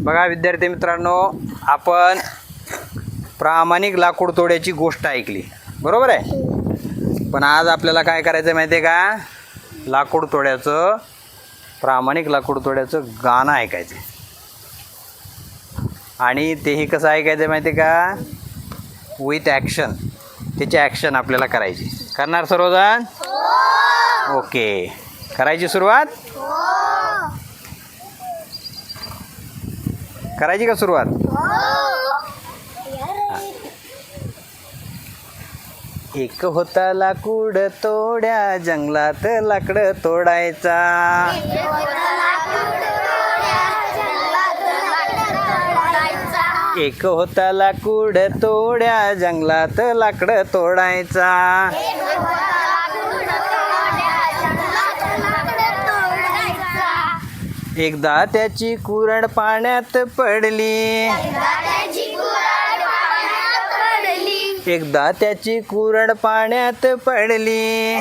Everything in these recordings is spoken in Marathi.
बघा विद्यार्थी मित्रांनो, आपण प्रामाणिक लाकूड तोड्याची गोष्ट ऐकली, बरोबर आहे. पण आज आपल्याला काय करायचं माहिती आहे का, लाकूड तोड्याचं, प्रामाणिक लाकूड तोड्याचं गाणं ऐकायचं. आणि तेही कसं ऐकायचं माहिती आहे का, विथ ॲक्शन. त्याची ॲक्शन आपल्याला करायची. करणार सर्वजण? ओके, करायची सुरुवात. करायची का सुरुवात? एक होता लाकूड तोड्या, जंगलात लाकडं तोडायचा. एक होता लाकूड तोड्या, जंगलात लाकडं तोडायचा. एकदा त्याची कुऱ्हाड पाण्यात पडली. एकदा त्याची कुऱ्हाड पाण्यात पडली.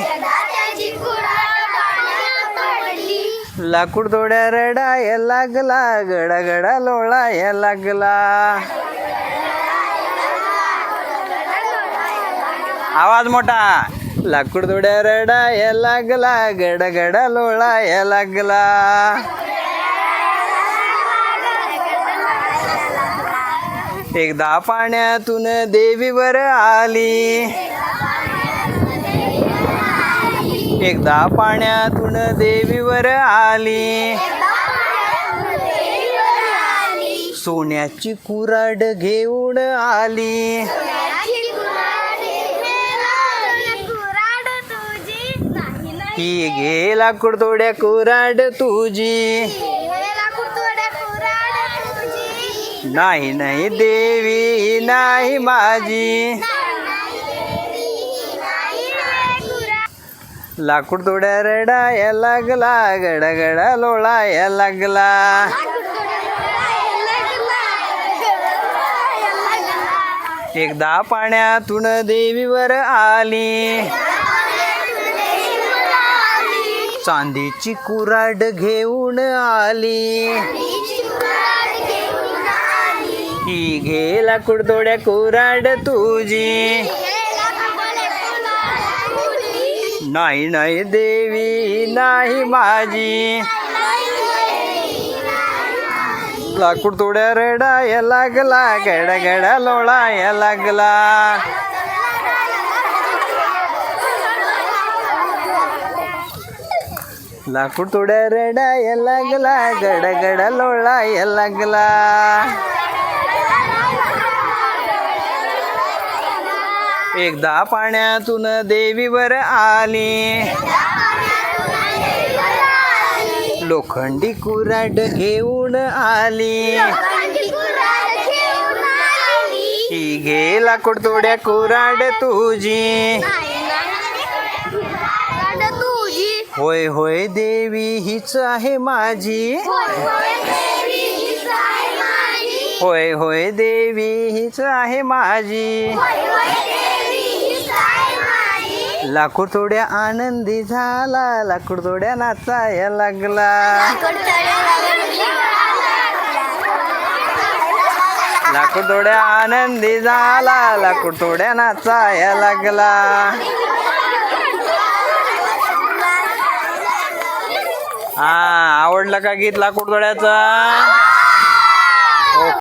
लाकूड तोड्या रडाय लागला, गडागडा लोळाय लागला. आवाज मोठा. लाकूड तोड्या रडाय लागला, गडागडा लोळाय लागला. एकदा पाण्यातून देवीवर आली. एकदा पाण्यातून देवीवर आली. सोन्याची कुऱ्हाड घेऊन आली. ही घे लाकूड तोड्या कुऱ्हाड तुझी. नाही नाही देवी नाही माझी. लाकूड तोड्या रडाय लागला, गडागडा लोळाय लागला. एकदा पाण्यातून देवीवर आली. चांदीची कुऱ्हाड घेऊन आली. ही घे लाकूड तोड्या कुऱ्हाड तुझी. नाही नाही देवी नाही माझी. लाकूड तोड्या रडाय लागला, गडागडा लोळाय लागला. लाकूड तोड्या रडाय लागला, गडागडा लोळाय लागला. एकदा पाण्यातून देवीवर आली. लोखंडी कुऱ्हाड घेऊन आली. ही घे लाकूड तोड्या कुऱ्हाड तुझी. होय होय देवी हीच आहे माझी. होय होय देवी हीच आहे माझी. लाकूड तोड्या आनंदी झाला, लाकूड तोड्या नाचाय लागला. लाकूड तोड्या आनंदी झाला, लाकूड तोड्या नाचाय लागला. आवडलं का गीत लाकूड तोड्याचं?